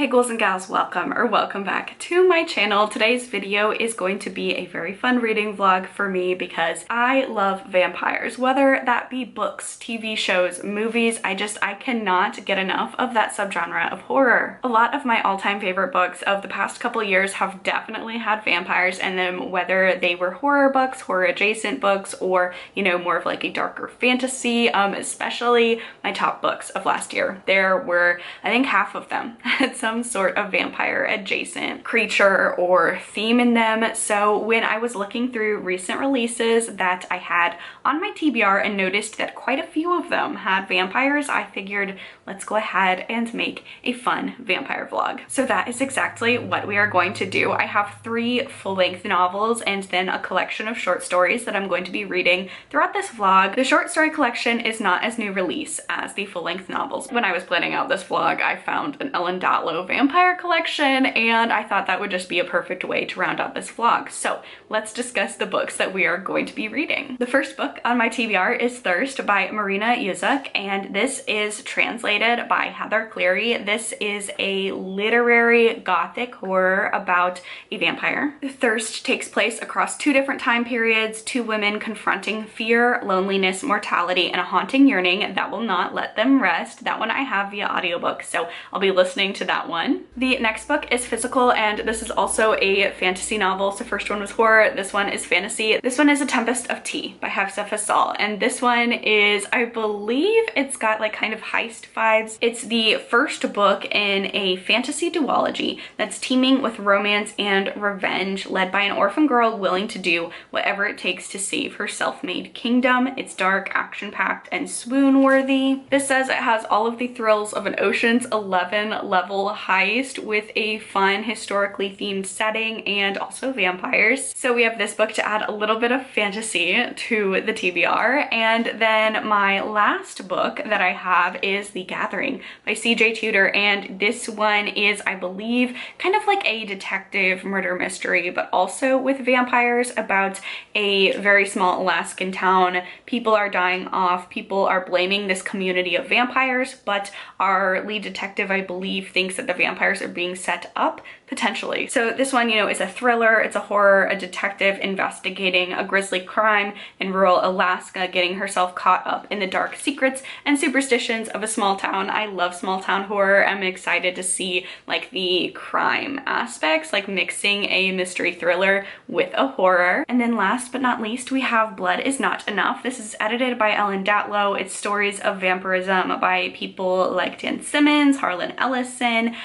Hey ghouls and gals, welcome back to my channel. Today's video is going to be a very fun reading vlog for me because I love vampires, whether that be books, TV shows, movies. I cannot get enough of that subgenre of horror. A lot of my all-time favorite books of the past couple years have definitely had vampires in them, whether they were horror books, horror adjacent books, or more of like a darker fantasy. Especially my top books of last year. There were, I think, half of them had some sort of vampire adjacent creature or theme in them. So when I was looking through recent releases that I had on my TBR and noticed that quite a few of them had vampires, I figured let's go ahead and make a fun vampire vlog. So that is exactly what we are going to do. I have 3 full-length novels and then a collection of short stories that I'm going to be reading throughout this vlog. The short story collection is not as new release as the full-length novels. When I was planning out this vlog, I found an Datlow vampire collection and I thought that would just be a perfect way to round out this vlog. So let's discuss the books that we are going to be reading. The first book on my TBR is Thirst by Marina Yuszcuk, and this is translated by Cleary. This is a literary gothic horror about a vampire. Thirst takes place across 2 different time periods, 2 women confronting fear, loneliness, mortality, and a haunting yearning that will not let them rest. That one I have via audiobook, so I'll be listening to that one. The next book is Physical, and this is also a fantasy novel. So first one was horror, this one is fantasy. This one is A Tempest of Tea by Hafsah, Faizal, and this one is, I believe it's got like kind of heist vibes. It's the first book in a fantasy duology that's teeming with romance and revenge, led by an orphan girl willing to do whatever it takes to save her self-made kingdom. It's dark, action-packed, and swoon-worthy. This says it has all of the thrills of an Ocean's 11 level heist with a fun, historically themed setting and also vampires. So we have this book to add a little bit of fantasy to the TBR. And then my last book that I have is The Gathering by CJ Tudor, and this one is, I believe, kind of like a detective murder mystery, but also with vampires, about a very small Alaskan town. People are dying off, people are blaming this community of vampires, but our lead detective, I believe, thinks that the vampires are being set up, potentially. So this one, is a thriller, it's a horror, a detective investigating a grisly crime in rural Alaska, getting herself caught up in the dark secrets and superstitions of a small town. I love small town horror. I'm excited to see like the crime aspects, like mixing a mystery thriller with a horror. And then last but not least, we have Blood Is Not Enough. This is edited by Datlow. It's stories of vampirism by people like Dan Simmons, Harlan Ellison.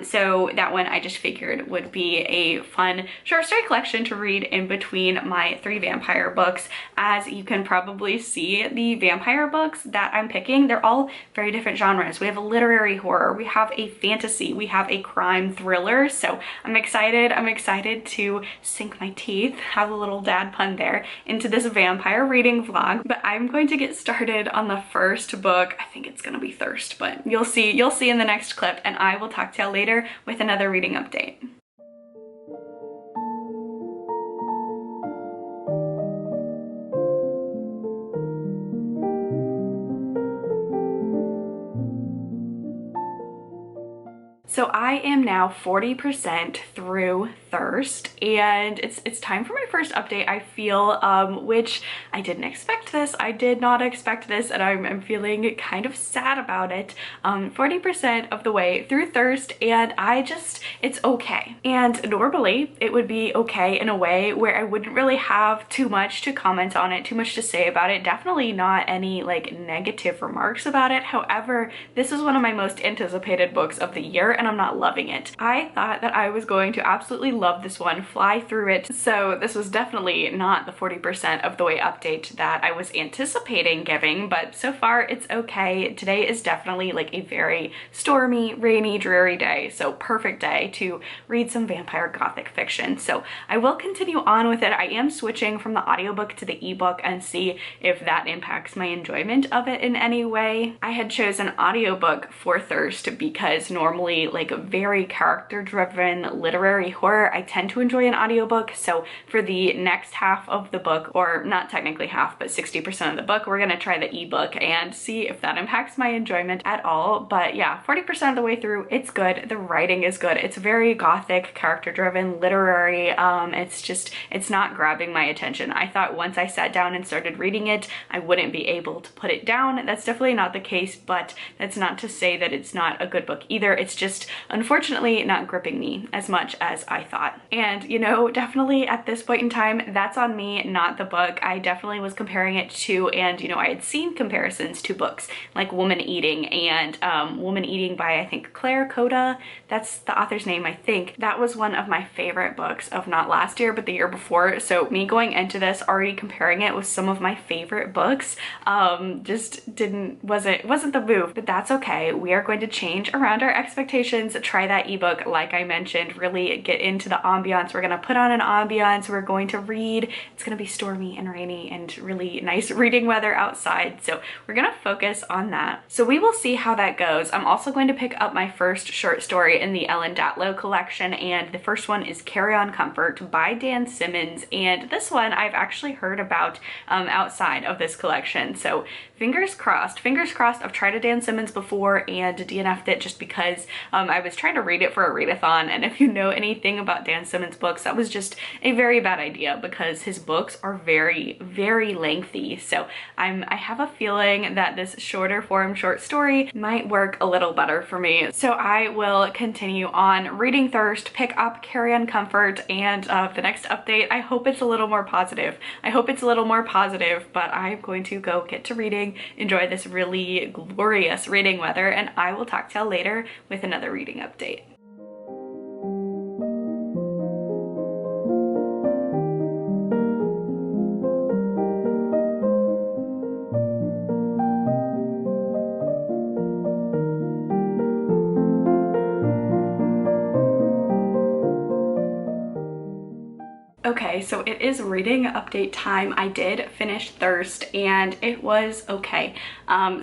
So that one I just figured would be a fun short story collection to read in between my 3 vampire books. As you can probably see, the vampire books that I'm picking, they're all very different genres. We have a literary horror, we have a fantasy, we have a crime thriller. So I'm excited to sink my teeth, have a little dad pun there, into this vampire reading vlog. But I'm going to get started on the first book. I think it's gonna be Thirst, but you'll see in the next clip, and I will talk to y'all later with another reading update. So I am now 40% through Thirst, and it's time for my first update, I feel, which I didn't expect this. I did not expect this, and I'm feeling kind of sad about it. 40% of the way through Thirst, and it's okay. And normally it would be okay in a way where I wouldn't really have too much to comment on it, too much to say about it. Definitely not any like negative remarks about it. However, this is one of my most anticipated books of the year, and I'm not loving it. I thought that I was going to absolutely love this one, fly through it. So this was definitely not the 40% of the way update that I was anticipating giving, but so far it's okay. Today is definitely like a very stormy, rainy, dreary day. So perfect day to read some vampire gothic fiction. So I will continue on with it. I am switching from the audiobook to the ebook and see if that impacts my enjoyment of it in any way. I had chosen audiobook for Thirst because normally like very character driven literary horror, I tend to enjoy an audiobook. So for the next half of the book, or not technically half, but 60% of the book, we're gonna try the ebook and see if that impacts my enjoyment at all. But yeah, 40% of the way through, it's good. The writing is good. It's very gothic, character driven, literary. It's not grabbing my attention. I thought once I sat down and started reading it, I wouldn't be able to put it down. That's definitely not the case, but that's not to say that it's not a good book either. It's just unfortunately not gripping me as much as I thought. And you know, definitely at this point in time, that's on me, not the book. I definitely was comparing it to, and you know, I had seen comparisons to books like Woman Eating and Woman Eating by, I think, Claire Coda. That's the author's name, I think. That was one of my favorite books of not last year, but the year before. So me going into this already comparing it with some of my favorite books just wasn't the move, but that's okay. We are going to change around our expectations, try that ebook like I mentioned, really get into the ambiance. We're gonna put on an ambiance, we're going to read. It's gonna be stormy and rainy and really nice reading weather outside, so we're gonna focus on that. So we will see how that goes. I'm also going to pick up my first short story in the Ellen Datlow collection, and the first one is Carry On Comfort by Dan Simmons, and this one I've actually heard about outside of this collection, so fingers crossed. I've tried a Dan Simmons before and DNF'd it just because I was trying to read it for a readathon, and if you know anything about Dan Simmons books, that was just a very bad idea because his books are very, very lengthy. So I have a feeling that this shorter form short story might work a little better for me. So I will continue on reading Thirst, pick up Carry On Comfort, and the next update, I hope it's a little more positive. But I'm going to go get to reading, enjoy this really glorious reading weather, and I will talk to y'all later with another reading update. Okay, so it is reading update time. I did finish Thirst and it was okay.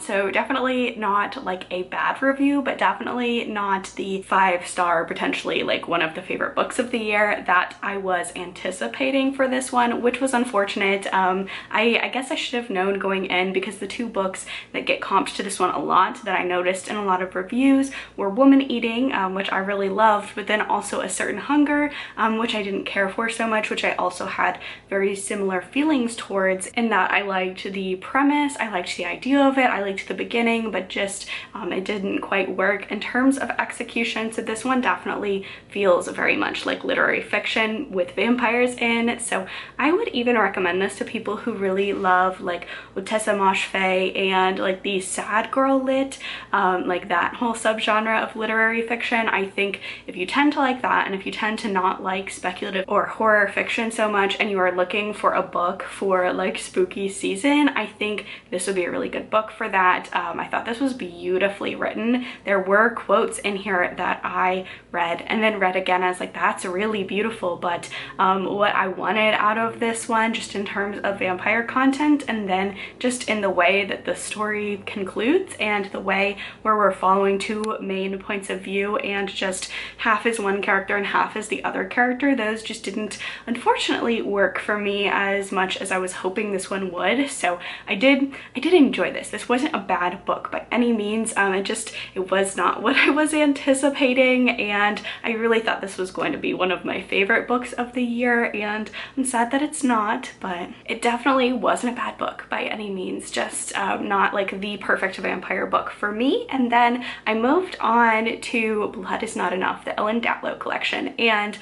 So definitely not like a bad review, but definitely not the 5-star, potentially like one of the favorite books of the year that I was anticipating for this one, which was unfortunate. I guess I should have known going in, because the two books that get comped to this one a lot that I noticed in a lot of reviews were Woman Eating, which I really loved, but then also A Certain Hunger, which I didn't care for so much, which I also had very similar feelings towards, in that I liked the premise, I liked the idea of it, I liked the beginning, but just it didn't quite work in terms of execution. So this one definitely feels very much like literary fiction with vampires in. So I would even recommend this to people who really love like Utessa Moshfegh and like the sad girl lit, like that whole subgenre of literary fiction. I think if you tend to like that, and if you tend to not like speculative or horror fiction so much, and you are looking for a book for like spooky season, I think this would be a really good book for that. I thought this was beautifully written. There were quotes in here that I read and then read again. I was like, that's really beautiful. But what I wanted out of this one, just in terms of vampire content, and then just in the way that the story concludes and the way where we're following two main points of view, and just half is one character and half is the other character, those just didn't unfortunately work for me as much as I was hoping this one would. So I did enjoy this. This wasn't a bad book by any means. It was not what I was anticipating, and I really thought this was going to be one of my favorite books of the year, and I'm sad that it's not, but it definitely wasn't a bad book by any means, just not like the perfect vampire book for me. And then I moved on to Blood Is Not Enough, the Ellen Datlow collection, and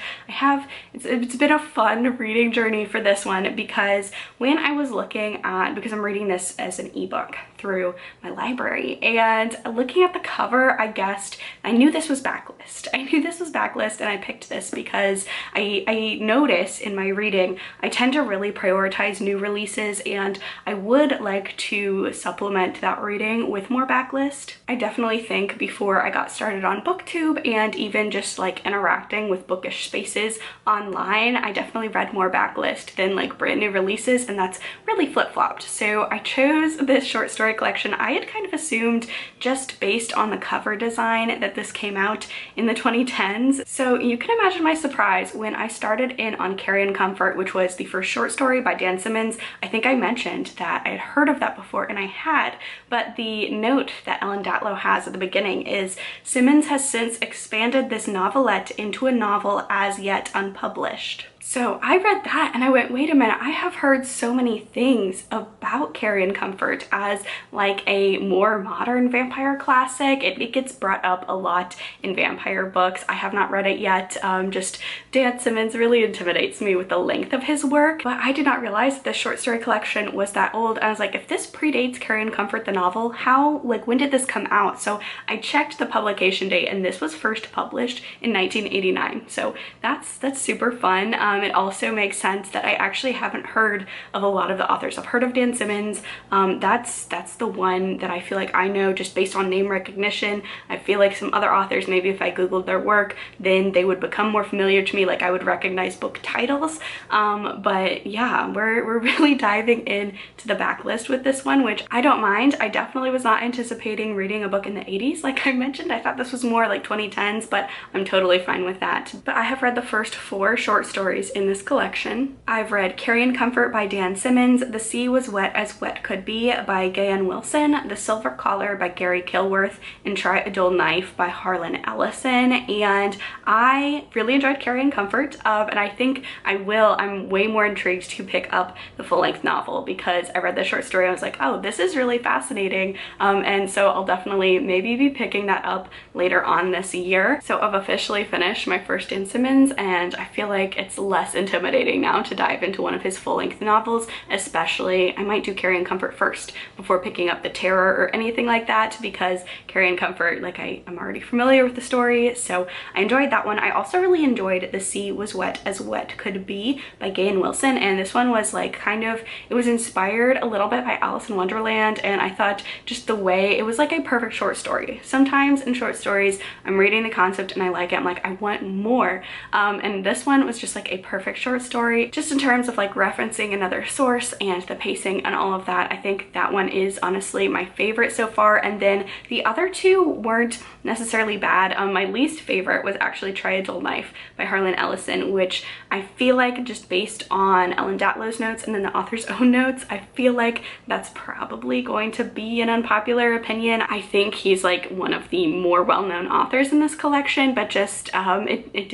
it's been a fun reading journey for this one, because when I was looking at, because I'm reading this as an ebook through my library, and looking at the cover, I knew this was backlist. And I picked this because I notice in my reading, I tend to really prioritize new releases, and I would like to supplement that reading with more backlist. I definitely think before I got started on BookTube, and even just like interacting with bookish spaces online, I definitely read more backlist than like brand new releases, and that's really flip-flopped. So I chose this short story story collection. I had kind of assumed, just based on the cover design, that this came out in the 2010s. So you can imagine my surprise when I started in on Carrion Comfort, which was the first short story by Dan Simmons. I think I mentioned that I had heard of that before, and I had, but the note that Ellen Datlow has at the beginning is, Simmons has since expanded this novelette into a novel as yet unpublished. So I read that and I went, wait a minute, I have heard so many things about Carrion Comfort as like a more modern vampire classic. It gets brought up a lot in vampire books. I have not read it yet. Just Dan Simmons really intimidates me with the length of his work, but I did not realize that the short story collection was that old. I was like, if this predates Carrion Comfort the novel, how, like, when did this come out? So I checked the publication date and this was first published in 1989. So that's super fun. It also makes sense that I actually haven't heard of a lot of the authors. I've heard of Dan Simmons. That's the one that I feel like I know just based on name recognition. I feel like some other authors, maybe if I Googled their work, then they would become more familiar to me, like I would recognize book titles. But yeah, we're really diving into the backlist with this one, which I don't mind. I definitely was not anticipating reading a book in the 80s. Like I mentioned, I thought this was more like 2010s, but I'm totally fine with that. But I have read the first 4 short stories in this collection. I've read Carrion Comfort by Dan Simmons, The Sea Was Wet as Wet Could Be by Gayan Wilson, The Silver Collar by Gary Kilworth, and Try a Dull Knife by Harlan Ellison. And I really enjoyed Carrion Comfort, and I think I'm way more intrigued to pick up the full-length novel because I read the short story and I was like, oh, this is really fascinating. And so I'll definitely maybe be picking that up later on this year. So I've officially finished my first Dan Simmons, and I feel like it's less intimidating now to dive into one of his full-length novels. Especially, I might do Carrion Comfort first before picking up The Terror or anything like that, because Carrion Comfort, like, I'm already familiar with the story, so I enjoyed that one. I also really enjoyed The Sea Was Wet as Wet Could Be by Gayan Wilson, and this one was like kind of, it was inspired a little bit by Alice in Wonderland, and I thought just the way, it was like a perfect short story. Sometimes in short stories, I'm reading the concept and I like it, I'm like, I want more. And this one was just like a perfect short story, just in terms of like referencing another source and the pacing and all of that. I think that one is honestly my favorite so far, and then the other 2 weren't necessarily bad. My least favorite was actually Try a Dull Knife by Harlan Ellison, which I feel like, just based on Ellen Datlow's notes and then the author's own notes, I feel like that's probably going to be an unpopular opinion. I think he's like one of the more well-known authors in this collection, but just it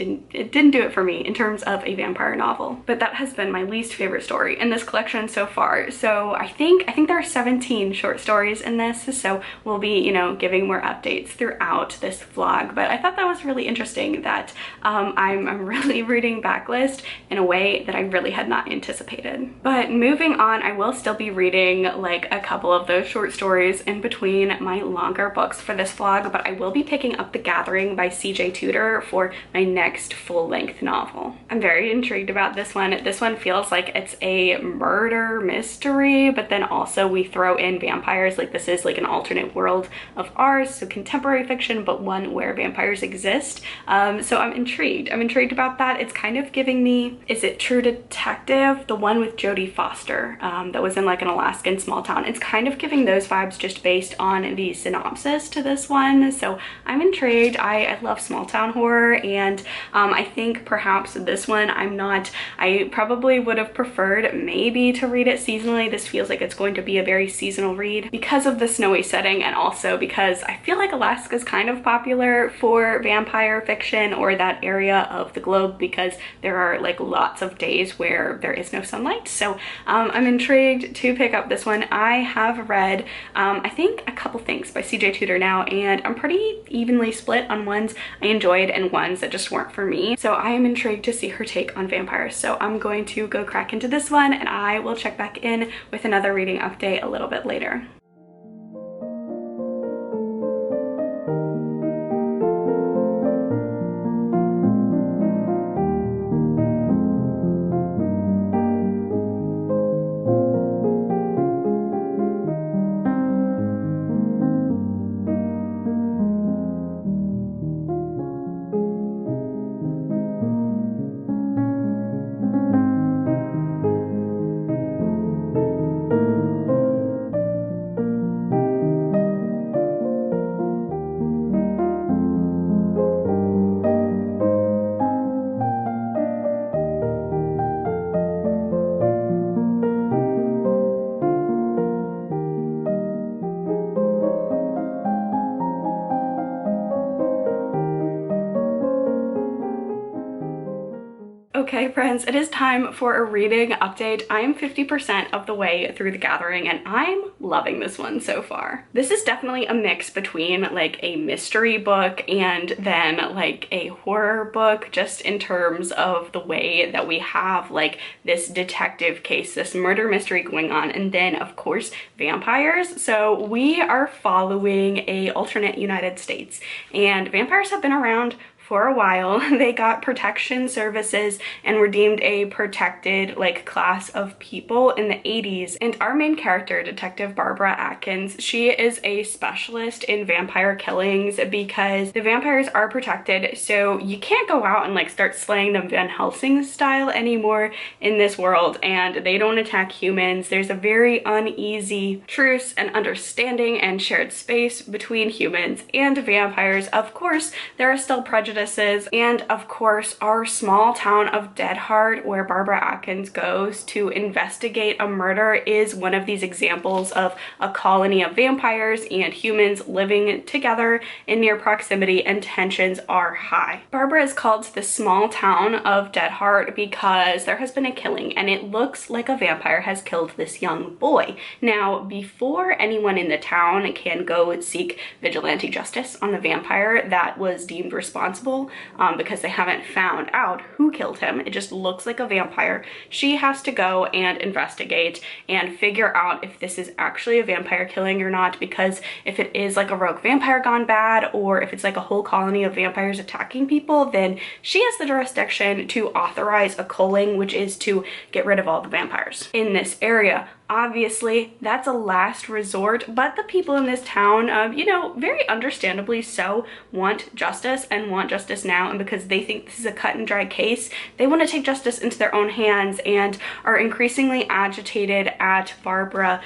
didn't do it for me in terms of a vampire novel. But that has been my least favorite story in this collection so far. So I think there are 17 short stories in this, so we'll be, you know, giving more updates throughout this vlog. But I thought that was really interesting that I'm really reading backlist in a way that I really had not anticipated. But moving on, I will still be reading like a couple of those short stories in between my longer books for this vlog, but I will be picking up The Gathering by CJ Tudor for my next full-length novel. I'm very intrigued about this one. This one feels like it's a murder mystery, but then also we throw in vampires. Like, this is like an alternate world of ours, so contemporary fiction, but one where vampires exist. So I'm intrigued. I'm intrigued about that. It's kind of giving me, is it True Detective? The one with Jodie Foster that was in like an Alaskan small town. It's kind of giving those vibes just based on the synopsis to this one. So I'm intrigued. I love small town horror, and I think perhaps this one I probably would have preferred maybe to read it seasonally. This feels like it's going to be a very seasonal read because of the snowy setting, and also because I feel like Alaska is kind of popular for vampire fiction, or that area of the globe, because there are like lots of days where there is no sunlight. So I'm intrigued to pick up this one. I have read I think a couple things by CJ Tudor now, and I'm pretty evenly split on ones I enjoyed and ones that just weren't for me. So I am intrigued to see her take on vampires. So I'm going to go crack into this one, and I will check back in with another reading update a little bit later. Okay friends, it is time for a reading update. I am 50% of the way through The Gathering and I'm loving this one so far. This is definitely a mix between like a mystery book and then like a horror book, just in terms of the way that we have like this detective case, this murder mystery going on, and then of course vampires. So we are following a alternate United States, and vampires have been around for a while. They got protection services and were deemed a protected like class of people in the 80s. And our main character, Detective Barbara Atkins, she is a specialist in vampire killings because the vampires are protected, so you can't go out and like start slaying them Van Helsing style anymore in this world, and they don't attack humans. There's a very uneasy truce and understanding and shared space between humans and vampires. Of course, there are still prejudices, and of course our small town of Dead Heart, where Barbara Atkins goes to investigate a murder, is one of these examples of a colony of vampires and humans living together in near proximity, and tensions are high. Barbara is called to the small town of Dead Heart because there has been a killing and it looks like a vampire has killed this young boy. Now, before anyone in the town can go seek vigilante justice on the vampire that was deemed responsible, because they haven't found out who killed him, it just looks like a vampire, she has to go and investigate and figure out if this is actually a vampire killing or not, because if it is like a rogue vampire gone bad, or if it's like a whole colony of vampires attacking people, then she has the jurisdiction to authorize a culling, which is to get rid of all the vampires in this area. Obviously, that's a last resort, but the people in this town, you know, very understandably so, want justice and want justice now, and because they think this is a cut and dry case, they want to take justice into their own hands and are increasingly agitated at Barbara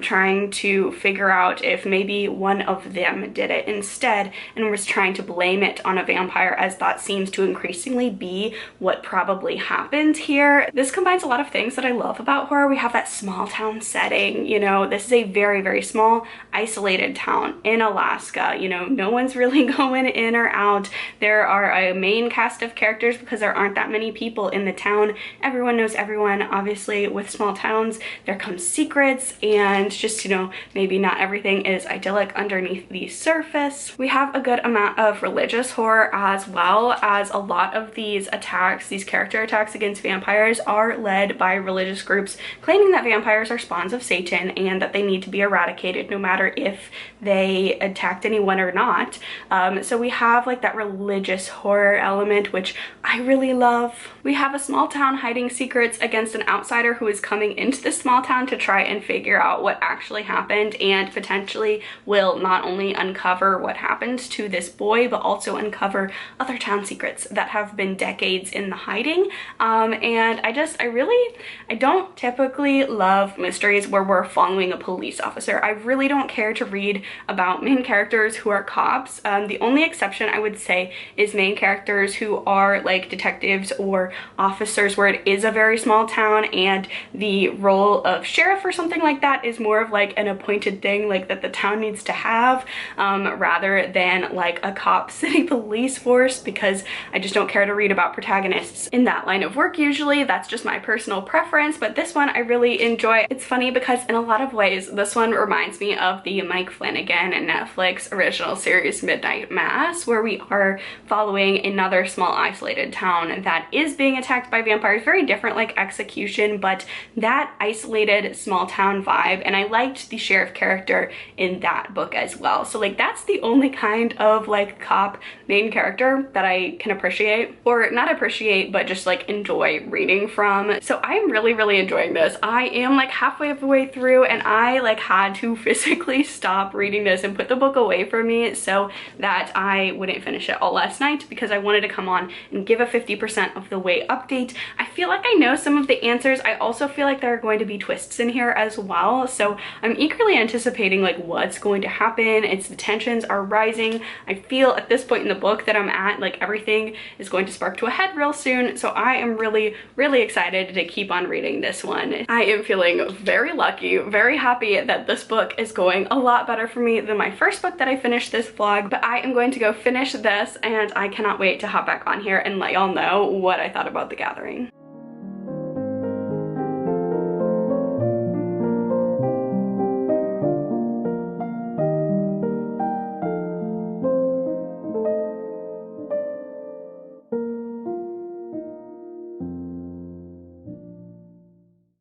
trying to figure out if maybe one of them did it instead and was trying to blame it on a vampire, as that seems to increasingly be what probably happened here. This combines a lot of things that I love about horror. We have that small town setting, you know, this is a very, very small, isolated town in Alaska. You know, no one's really going in or out. There are a main cast of characters because there aren't that many people in the town. Everyone knows everyone. Obviously, with small towns, there comes secrets, and just, you know, maybe not everything is idyllic underneath the surface. We have a good amount of religious horror, as well as a lot of these attacks, these character attacks against vampires, are led by religious groups claiming that vampires are spawns of Satan and that they need to be eradicated no matter if they attacked anyone or not. So we have like that religious horror element, which I really love. We have a small town hiding secrets against an outsider who is coming into this small town to try and figure out what actually happened, and potentially will not only uncover what happened to this boy, but also uncover other town secrets that have been decades in the hiding. And I don't typically love mysteries where we're following a police officer. I really don't care to read about main characters who are cops. The only exception I would say is main characters who are like detectives or officers, where it is a very small town and the role of sheriff or something like that is more of like an appointed thing, like that the town needs to have, rather than like a cop city police force, because I just don't care to read about protagonists in that line of work usually. That's just my personal preference, but this one I really enjoy. It's funny because in a lot of ways this one reminds me of the Mike Flanagan and Netflix original series Midnight Mass, where we are following another small isolated town that is being attacked by vampires. Very different like execution, but that isolated small town vibe, and I liked the sheriff character in that book as well. So like that's the only kind of like cop main character that I can appreciate, or not appreciate, but just like enjoy reading from. So I'm really enjoying this. I am like halfway of the way through, and I like had to physically stop reading this and put the book away from me so that I wouldn't finish it all last night, because I wanted to come on and give a 50% of the way update. I feel like I know some of the answers. I also feel like there are going to be twists in here as well, so I'm eagerly anticipating like what's going to happen. The tensions are rising. I feel at this point in the book that I'm at, like everything is going to spark to a head real soon, so I am really excited to keep on reading this one. I am feeling feeling very lucky, very happy that this book is going a lot better for me than my first book that I finished this vlog, but I am going to go finish this and I cannot wait to hop back on here and let y'all know what I thought about The Gathering.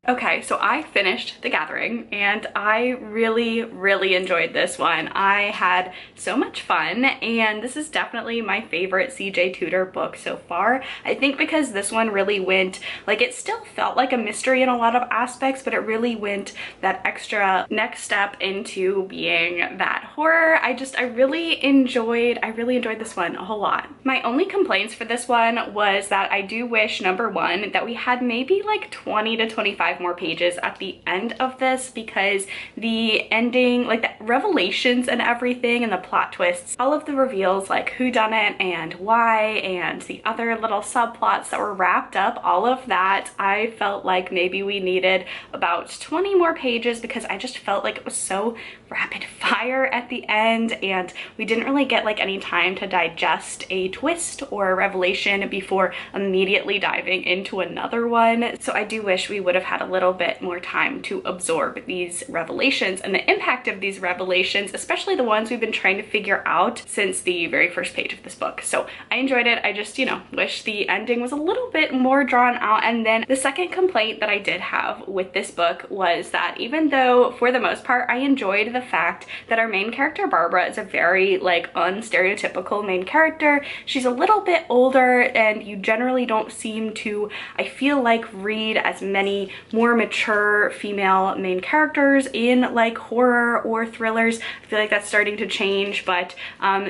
Okay, so I finished The Gathering and I really enjoyed this one. I had so much fun and this is definitely my favorite CJ Tudor book so far. I think because this one really went, like, it still felt like a mystery in a lot of aspects, but it really went that extra next step into being that horror. I really enjoyed this one a whole lot. My only complaints for this one was that I do wish, number one, that we had maybe like 20 to 25 more pages at the end of this, because the ending, like the revelations and everything and the plot twists, all of the reveals, like who done it and why, and the other little subplots that were wrapped up, all of that, I felt like maybe we needed about 20 more pages, because I just felt like it was so rapid fire at the end and we didn't really get like any time to digest a twist or a revelation before immediately diving into another one. So I do wish we would have had a little bit more time to absorb these revelations and the impact of these revelations, especially the ones we've been trying to figure out since the very first page of this book. So I enjoyed it. I just, you know, wish the ending was a little bit more drawn out. And then the second complaint that I did have with this book was that even though for the most part I enjoyed the fact that our main character Barbara is a very like unstereotypical main character, she's a little bit older and you generally don't seem to, I feel like, read as many more mature female main characters in like horror or thrillers. I feel like that's starting to change, but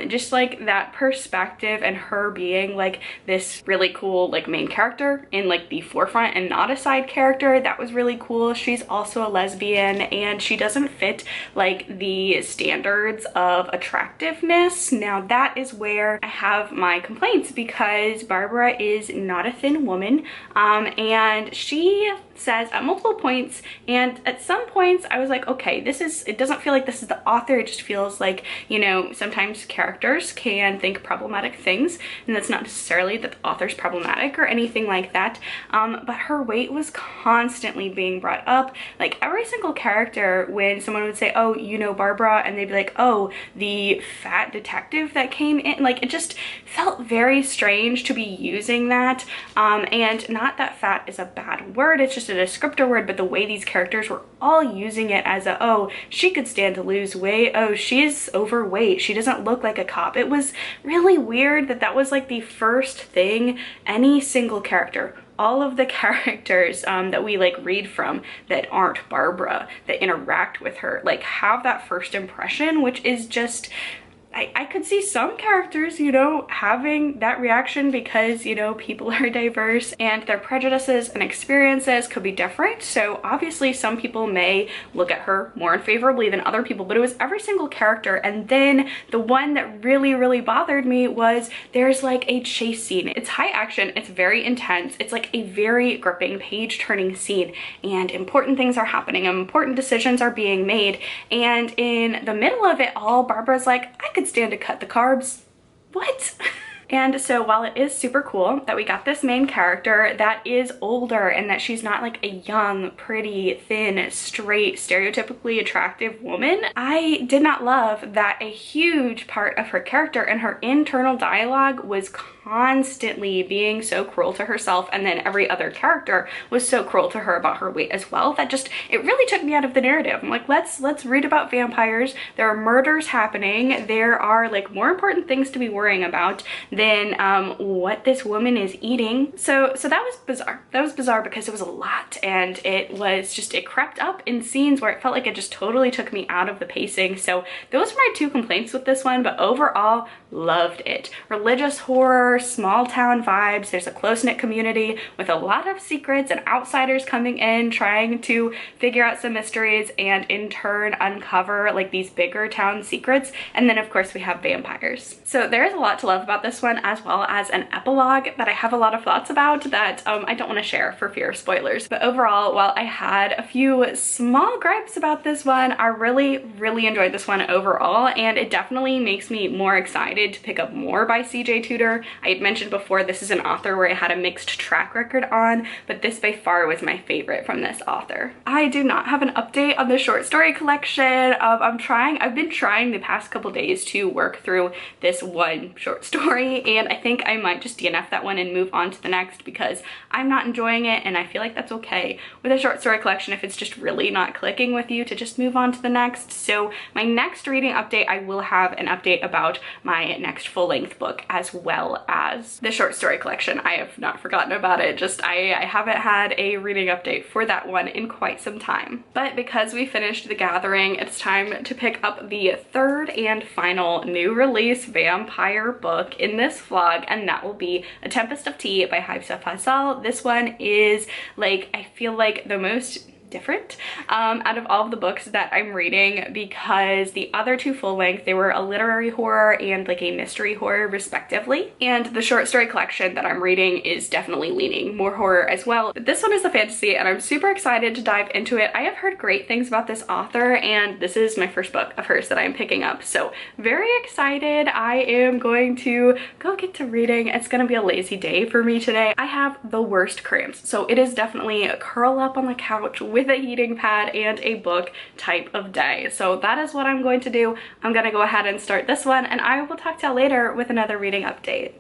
just like that perspective and her being like this really cool like main character in like the forefront and not a side character, that was really cool. She's also a lesbian and she doesn't fit like the standards of attractiveness. Now that is where I have my complaints, because Barbara is not a thin woman and she says at multiple points, and at some points I was like, okay, it doesn't feel like this is the author, it just feels like, you know, sometimes characters can think problematic things and that's not necessarily that the author's problematic or anything like that, but her weight was constantly being brought up. Like every single character, when someone would say, oh, you know Barbara, and they'd be like, oh, the fat detective that came in, like it just felt very strange to be using that, and not that fat is a bad word, it's just a descriptor word, but the way these characters were all using it as a, oh, she could stand to lose weight, oh, she's overweight, she doesn't look like a cop. It was really weird that that was like the first thing any single character, all of the characters that we like read from that aren't Barbara, that interact with her, like have that first impression, which is just, I could see some characters, you know, having that reaction because, you know, people are diverse and their prejudices and experiences could be different. So obviously some people may look at her more unfavorably than other people, but it was every single character. And then the one that really bothered me was there's like a chase scene. It's high action, it's very intense, it's like a very gripping page turning scene and important things are happening, important decisions are being made. And in the middle of it all, Barbara's like, I could stand to cut the carbs. What? And so while it is super cool that we got this main character that is older and that she's not like a young, pretty, thin, straight, stereotypically attractive woman, I did not love that a huge part of her character and her internal dialogue was constantly being so cruel to herself, and then every other character was so cruel to her about her weight as well, that just, it really took me out of the narrative. I'm like, let's read about vampires. There are murders happening. There are like more important things to be worrying about than what this woman is eating. So that was bizarre. That was bizarre because it was a lot, and it was just, it crept up in scenes where it felt like it just totally took me out of the pacing. So those were my two complaints with this one, but overall loved it. Religious horror, more small town vibes. There's a close-knit community with a lot of secrets and outsiders coming in trying to figure out some mysteries and in turn uncover like these bigger town secrets. And then of course we have vampires. So there's a lot to love about this one, as well as an epilogue that I have a lot of thoughts about that I don't want to share for fear of spoilers. But overall, while I had a few small gripes about this one, I really enjoyed this one overall, and it definitely makes me more excited to pick up more by CJ Tudor. I had mentioned before this is an author where I had a mixed track record on, but this by far was my favorite from this author. I do not have an update on the short story collection. I've been trying the past couple days to work through this one short story, and I think I might just DNF that one and move on to the next because I'm not enjoying it, and I feel like that's okay with a short story collection if it's just really not clicking with you to just move on to the next. So my next reading update, I will have an update about my next full-length book as well as the short story collection. I have not forgotten about it, just I haven't had a reading update for that one in quite some time. But because we finished The Gathering, it's time to pick up the third and final new release vampire book in this vlog, and that will be A Tempest of Tea by Hafsah Faizal. This one is like, I feel like the most different out of all of the books that I'm reading, because the other two full-length, they were a literary horror and like a mystery horror respectively, and the short story collection that I'm reading is definitely leaning more horror as well. But this one is a fantasy, and I'm super excited to dive into it. I have heard great things about this author, and this is my first book of hers that I'm picking up, so very excited. I am going to go get to reading. It's gonna be a lazy day for me today. I have the worst cramps, so it is definitely curl up on the couch with a heating pad and a book type of day. So that is what I'm going to do. I'm gonna go ahead and start this one, and I will talk to y'all later with another reading update.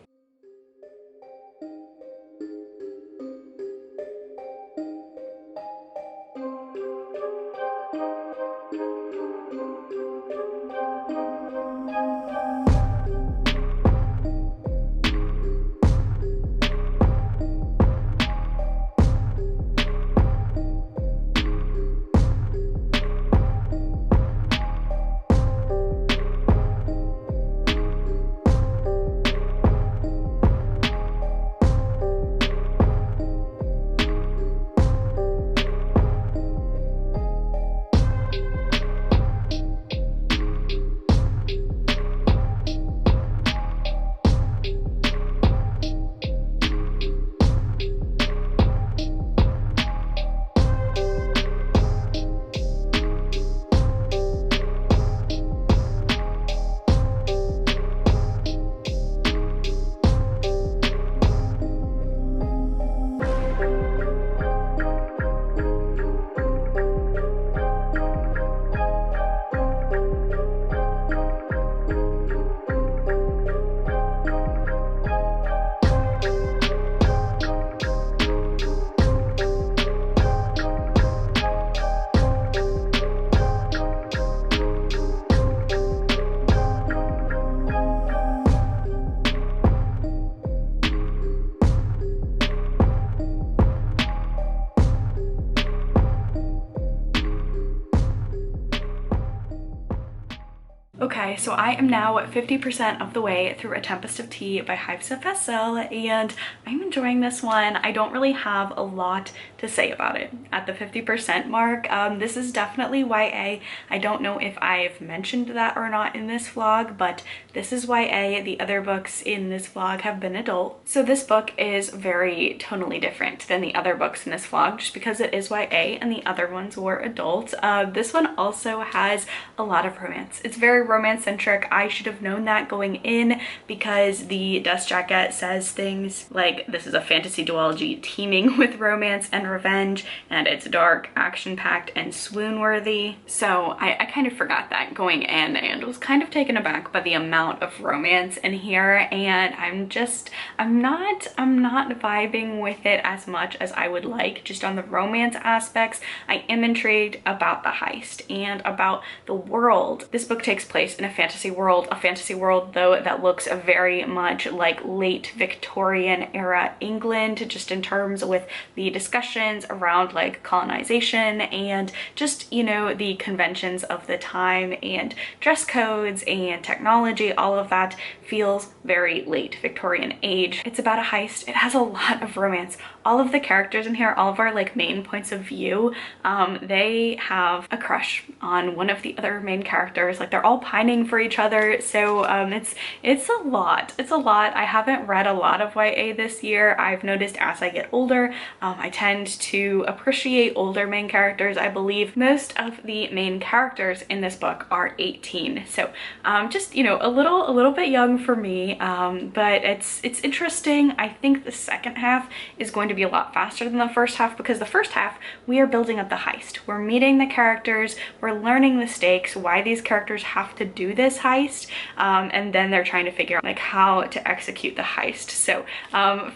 Okay, so I am now 50% of the way through A Tempest of Tea by Hafsah Faizal, and I'm enjoying this one. I don't really have a lot to say about it at the 50% mark. This is definitely YA. I don't know if I've mentioned that or not in this vlog, but this is YA. The other books in this vlog have been adult. So this book is very tonally different than the other books in this vlog, just because it is YA and the other ones were adult. This one also has a lot of romance. It's very romance-centric. I should have known that going in, because the dust jacket says things like this is a fantasy duology teeming with romance and revenge, and it's dark, action-packed, and swoon-worthy. So I kind of forgot that going in and was kind of taken aback by the amount of romance in here, and I'm not vibing with it as much as I would like just on the romance aspects. I am intrigued about the heist and about the world. This book takes place placed in a fantasy world though that looks very much like late Victorian era England, just in terms with the discussions around like colonization and just, you know, the conventions of the time and dress codes and technology. All of that feels very late Victorian age. It's about a heist. It has a lot of romance. All of the characters in here, all of our like main points of view, they have a crush on one of the other main characters. Like they're all pining for each other. So it's a lot. It's a lot. I haven't read a lot of YA this year. I've noticed as I get older, I tend to appreciate older main characters. I believe most of the main characters in this book are 18. So just, you know, a little bit young for me, but it's interesting. I think the second half is going to be a lot faster than the first half, because the first half we are building up the heist. We're meeting the characters, we're learning the stakes, why these characters have to do this heist, and then they're trying to figure out like how to execute the heist. So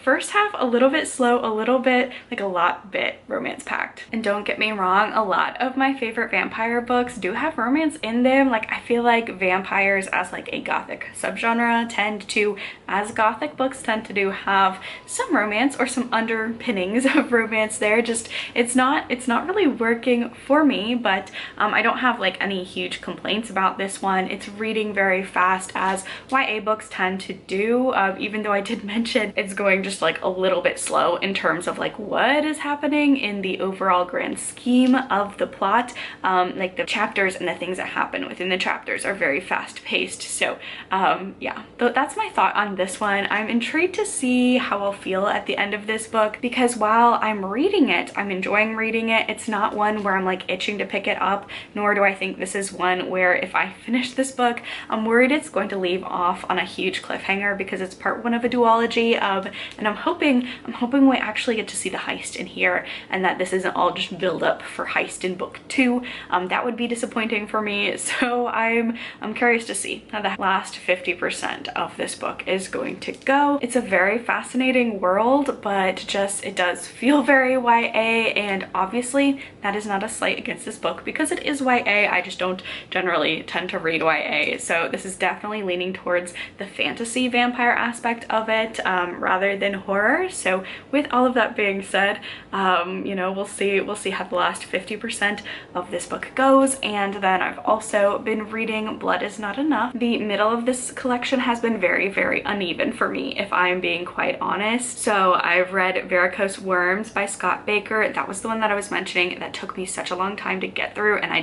first half a little bit slow, a little bit like a lot bit romance packed. And don't get me wrong, a lot of my favorite vampire books do have romance in them. Like I feel like vampires as like a gothic subgenre tend to, as gothic books tend to do, have some romance or some underpinnings of romance there. Just it's not really working for me, but I don't have like any huge complaints about this one. It's reading very fast, as YA books tend to do, even though I did mention it's going just like a little bit slow in terms of like what is happening in the overall grand scheme of the plot. Like the chapters and the things that happen within the chapters are very fast paced. So yeah, that's my thought on this one. I'm intrigued to see how I'll feel at the end of this book, because while I'm reading it, I'm enjoying reading it. It's not one where I'm like itching to pick it up, nor do I think this is one where if I finish this book, I'm worried it's going to leave off on a huge cliffhanger, because it's part one of a duology, and I'm hoping we actually get to see the heist in here, and that this isn't all just build up for heist in book 2. That would be disappointing for me. So I'm curious to see how the last 50% of this book is going to go. It's a very fascinating world, but just it does feel very YA, and obviously that is not a slight against this book because it is YA. I just don't generally tend to read YA, so this is definitely leaning towards the fantasy vampire aspect of it rather than horror. So with all of that being said, you know, we'll see how the last 50% of this book goes. And then I've also been reading Blood Is Not Enough. The middle of this collection has been very, very uneven for me, if I'm being quite honest. So I've read Varicose Worms by Scott Baker. That was the one that I was mentioning that took me such a long time to get through, and I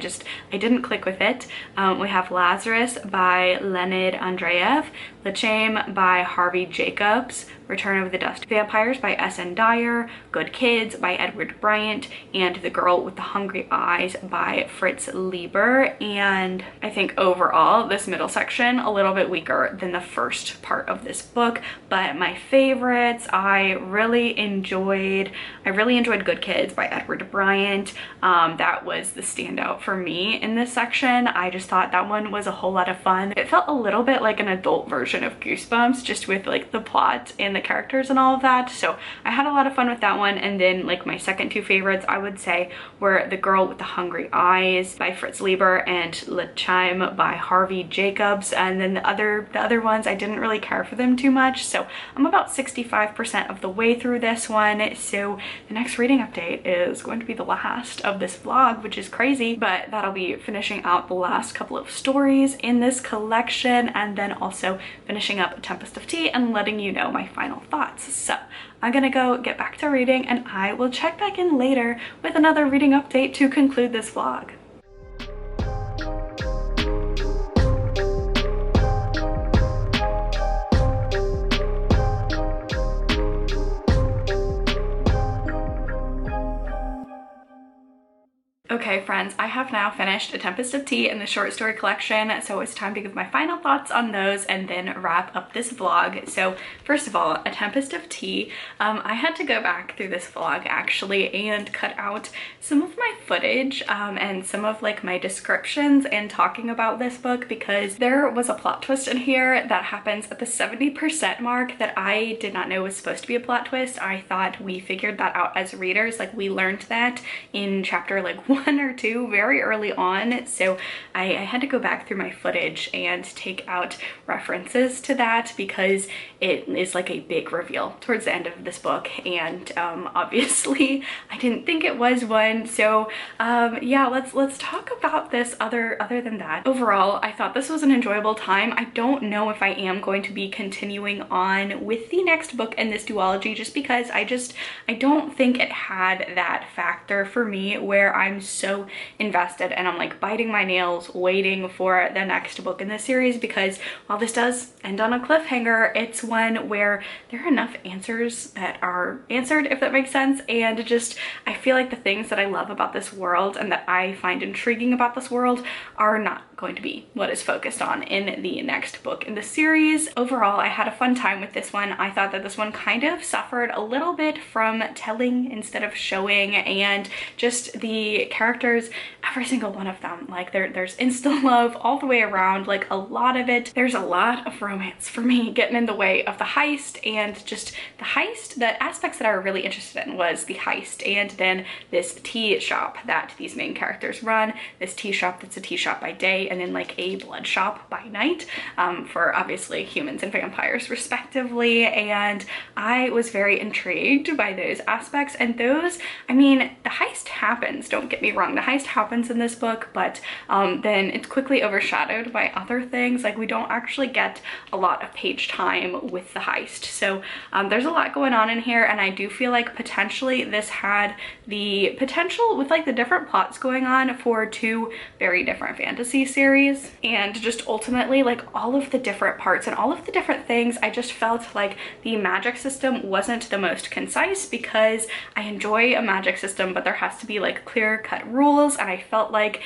didn't click with it. We have Lazarus by Leonid Andreev, The Chame by Harvey Jacobs, Return of the Dust Vampires by S.N. Dyer, Good Kids by Edward Bryant, and The Girl with the Hungry Eyes by Fritz Lieber. And I think overall this middle section a little bit weaker than the first part of this book, but my favorites, I really enjoyed Good Kids by Edward Bryant. That was the standout for me in this section. I just thought that one was a whole lot of fun. It felt a little bit like an adult version of Goosebumps, just with like the plot and the characters and all of that. So I had a lot of fun with that one. And then like my second two favorites, I would say, were The Girl with the Hungry Eyes by Fritz Lieber and Le Chime by Harvey Jacobs. And then the other ones, I didn't really care for them too much. So I'm about 65% of the way through this one. So the next reading update is going to be the last of this vlog, which is crazy, but that'll be finishing out the last couple of stories in this collection, and then also finishing up Tempest of Tea and letting you know my final thoughts. So I'm gonna go get back to reading, and I will check back in later with another reading update to conclude this vlog. Okay friends, I have now finished A Tempest of Tea in the short story collection, so it's time to give my final thoughts on those and then wrap up this vlog. So first of all, A Tempest of Tea, I had to go back through this vlog actually and cut out some of my footage and some of like my descriptions and talking about this book, because there was a plot twist in here that happens at the 70% mark that I did not know was supposed to be a plot twist. I thought we figured that out as readers, like we learned that in chapter like 1 one or two very early on, so I had to go back through my footage and take out references to that because it is like a big reveal towards the end of this book, and obviously I didn't think it was one. So yeah, let's talk about this other than that. Overall, I thought this was an enjoyable time. I don't know if I am going to be continuing on with the next book in this duology, just because I don't think it had that factor for me where I'm so invested and I'm like biting my nails waiting for the next book in the series, because while this does end on a cliffhanger, it's one where there are enough answers that are answered, if that makes sense. And just, I feel like the things that I love about this world and that I find intriguing about this world are not going to be what is focused on in the next book in the series. Overall, I had a fun time with this one. I thought that this one kind of suffered a little bit from telling instead of showing, and just the characters, every single one of them, like there's insta love all the way around, like a lot of it. There's a lot of romance for me getting in the way of the heist, and just the heist, the aspects that I were really interested in was the heist and then this tea shop that these main characters run, this tea shop that's a tea shop by day and then like a blood shop by night, for obviously humans and vampires respectively. And I was very intrigued by those aspects, and those, I mean, the heist happens, don't get me wrong, the heist happens in this book, but then it's quickly overshadowed by other things. Like, we don't actually get a lot of page time with the heist, so there's a lot going on in here, and I do feel like potentially this had the potential, with like the different plots going on, for two very different fantasy series. And just ultimately, like, all of the different parts and all of the different things, I just felt like the magic system wasn't the most concise, because I enjoy a magic system, but there has to be like clear-cut rules, and I felt like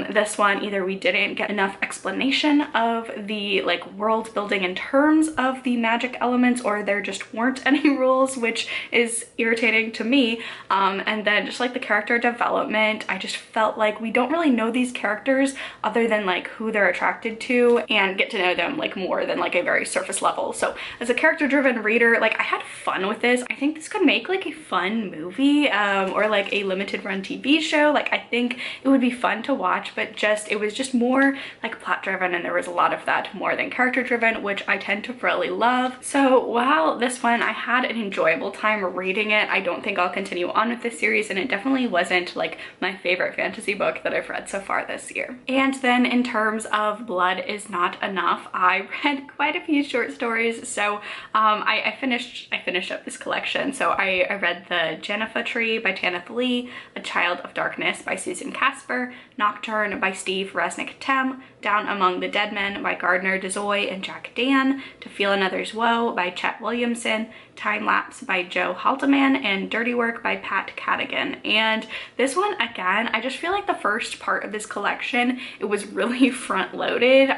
this one, either we didn't get enough explanation of the like world building in terms of the magic elements, or there just weren't any rules, which is irritating to me. And then just like the character development, I just felt like we don't really know these characters other than like who they're attracted to, and get to know them like more than like a very surface level. So as a character-driven reader, like, I had fun with this. I think this could make like a fun movie, or like a limited run TV show. Like, I think it would be fun to watch, but just, it was just more like plot driven, and there was a lot of that more than character driven, which I tend to really love. So while this one, I had an enjoyable time reading it, I don't think I'll continue on with this series, and it definitely wasn't like my favorite fantasy book that I've read so far this year. And then in terms of Blood Is Not Enough, I read quite a few short stories. So I finished up this collection. So I read The Jennifer Tree by Tanith Lee, A Child of Darkness by Susan Casper, Nocturne by Steve Resnick-Tem, Down Among the Dead Men by Gardner Dezoy and Jack Dan, To Feel Another's Woe by Chet Williamson, Time Lapse by Joe Haldeman, and Dirty Work by Pat Cadigan. And this one, again, I just feel like the first part of this collection, it was really front-loaded.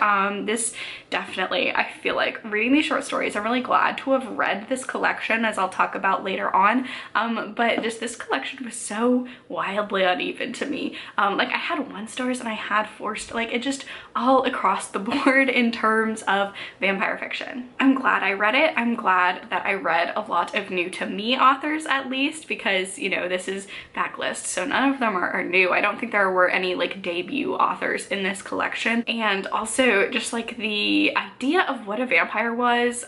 This definitely, I feel like reading these short stories, I'm really glad to have read this collection, as I'll talk about later on. But just this collection was so wildly uneven to me. Like, I had 1 stars and I had 4 stars, like, it just all across the board in terms of vampire fiction. I'm glad I read it. I'm glad that I read a lot of new to me authors, at least, because, you know, this is backlist, so none of them are new. I don't think there were any like debut authors in this collection. And also just like the idea of what a vampire was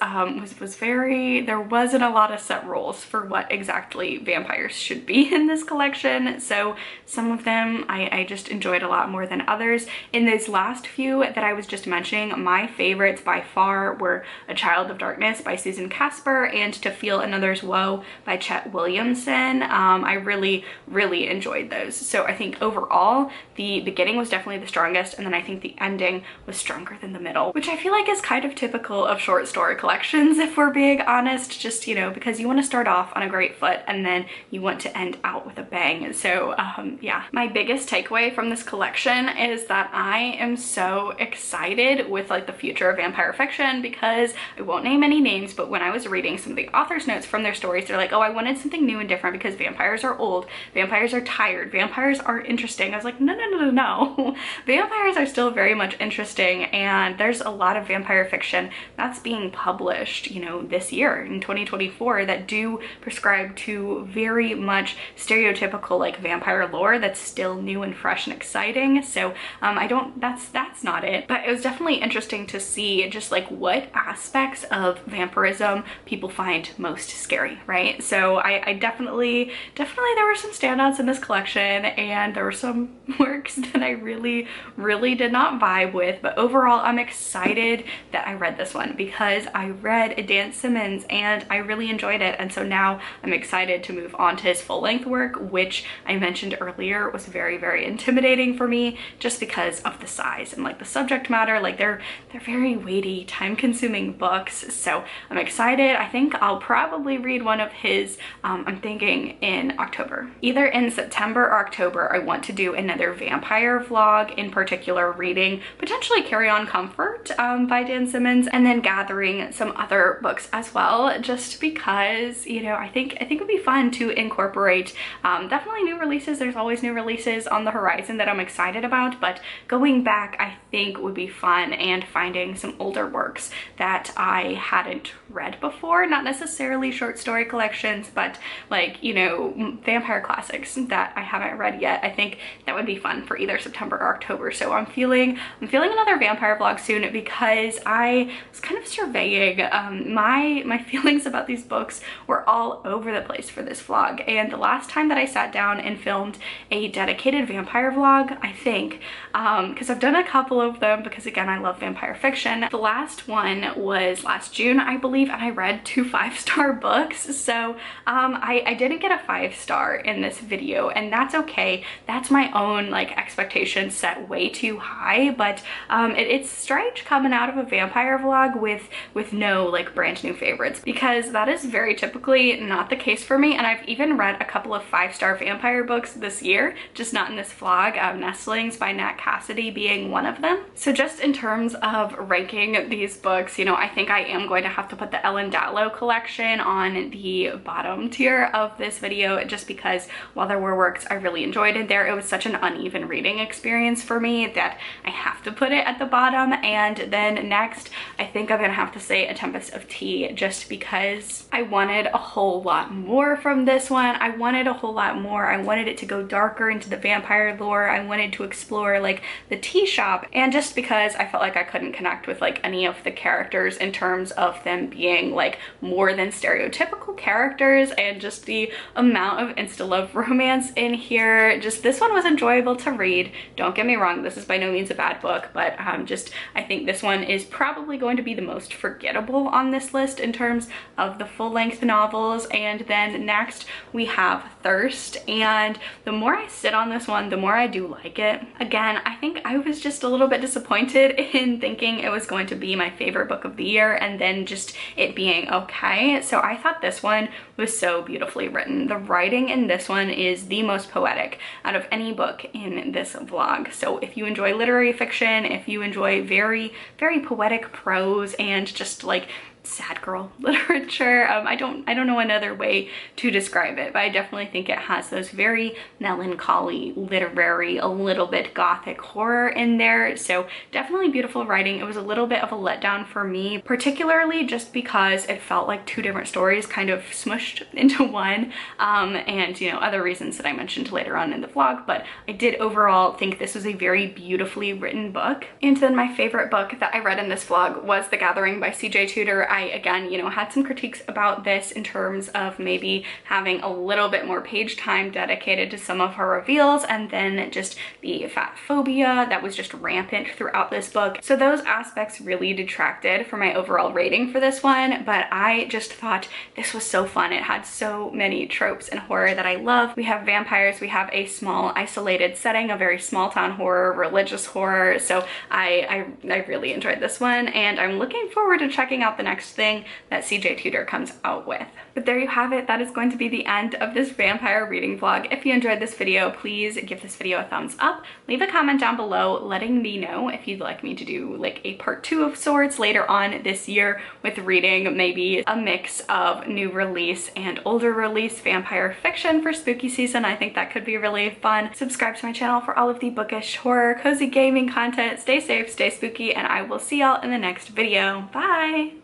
very, there wasn't a lot of set rules for what exactly vampires should be in this collection. So some of them I just enjoyed a lot more than others. In those last few that I was just mentioning, my favorites by far were A Child of Darkness by Susan Casper and To Feel Another's Woe by Chet Williamson. I really enjoyed those. So I think overall the beginning was definitely the strongest, and then I think the ending was stronger than the middle, which I feel like is kind of typical of short story collections, if we're being honest, just, you know, because you want to start off on a great foot and then you want to end out with a bang. So yeah, my biggest takeaway from this collection is that I am so so excited with like the future of vampire fiction because I won't name any names, but when I was reading some of the author's notes from their stories, they're like, oh, I wanted something new and different because vampires are old, vampires are tired, vampires aren't interesting. I was like, no, no, no, no, no. Vampires are still very much interesting, and there's a lot of vampire fiction that's being published, you know, this year in 2024 that do prescribe to very much stereotypical like vampire lore that's still new and fresh and exciting. So that's not it, but it was definitely interesting to see just like what aspects of vampirism people find most scary, right? So I definitely there were some standouts in this collection, and there were some works that I really did not vibe with, but overall I'm excited that I read this one because I read Dan Simmons and I really enjoyed it, and so now I'm excited to move on to his full-length work, which I mentioned earlier was very intimidating for me just because of the size and like the subject matter. Like they're very weighty, time-consuming books, so I'm excited. I think I'll probably read one of his, I'm thinking in October. Either in September or October, I want to do another vampire vlog, in particular reading potentially Carry On Comfort by Dan Simmons, and then gathering some other books as well, just because, you know, I think it would be fun to incorporate definitely new releases. There's always new releases on the horizon that I'm excited about, but going back I think would be fun, and finding some older works that I hadn't read before, not necessarily short story collections, but like, you know, vampire classics that I haven't read yet. I think that would be fun for either September or October. So I'm feeling another vampire vlog soon, because I was kind of surveying my feelings about these books were all over the place for this vlog. And the last time that I sat down and filmed a dedicated vampire vlog, I think, because I've done a couple of them because again I love vampire fiction, the last one was last June I believe, and I read 2 5-star books. So I didn't get a 5-star in this video, and that's okay. That's my own like expectations set way too high, but it's strange coming out of a vampire vlog with no like brand new favorites, because that is very typically not the case for me. And I've even read a couple of 5-star vampire books this year, just not in this vlog, Nestlings by Nat Cassidy being one of them. So just in terms of ranking these books, you know, I think I am going to have to put the Ellen Datlow collection on the bottom tier of this video, just because while there were works I really enjoyed in there, it was such an uneven reading experience for me that I have to put it at the bottom. And then next I think I'm gonna have to say A Tempest of Tea, just because I wanted a whole lot more from this one. I wanted a whole lot more. I wanted it to go darker into the vampire lore. I wanted to explore like the tea shop, and just because I felt like I couldn't connect with like any of the characters in terms of them being like more than stereotypical characters, and just the amount of insta-love romance in here. Just this one was enjoyable to read. Don't get me wrong, this is by no means a bad book, but just I think this one is probably going to be the most forgettable on this list in terms of the full-length novels. And then next we have Thirst, and the more I sit on this one, the more I do like it. Again, I think I was just a little bit disappointed in thinking it was going to be my favorite book of the year, and then just it being okay. So I thought this one was so beautifully written. The writing in this one is the most poetic out of any book in this vlog. So if you enjoy literary fiction, if you enjoy very poetic prose and just like sad girl literature, I don't know another way to describe it, but I definitely think it has those very melancholy, literary, a little bit gothic horror in there. So definitely beautiful writing. It was a little bit of a letdown for me, particularly just because it felt like 2 different stories kind of smushed into one, and you know, other reasons that I mentioned later on in the vlog. But I did overall think this was a very beautifully written book. And then my favorite book that I read in this vlog was The Gathering by CJ Tudor. I again, you know, had some critiques about this in terms of maybe having a little bit more page time dedicated to some of her reveals, and then just the fat phobia that was just rampant throughout this book. So those aspects really detracted from my overall rating for this one, but I just thought this was so fun. It had so many tropes and horror that I love. We have vampires, we have a small isolated setting, a very small town horror, religious horror. So I really enjoyed this one, and I'm looking forward to checking out the next next thing that CJ Tudor comes out with. But there you have it. That is going to be the end of this vampire reading vlog. If you enjoyed this video, please give this video a thumbs up. Leave a comment down below letting me know if you'd like me to do like a part 2 of sorts later on this year with reading maybe a mix of new release and older release vampire fiction for spooky season. I think that could be really fun. Subscribe to my channel for all of the bookish, horror, cozy gaming content. Stay safe, stay spooky, and I will see y'all in the next video. Bye!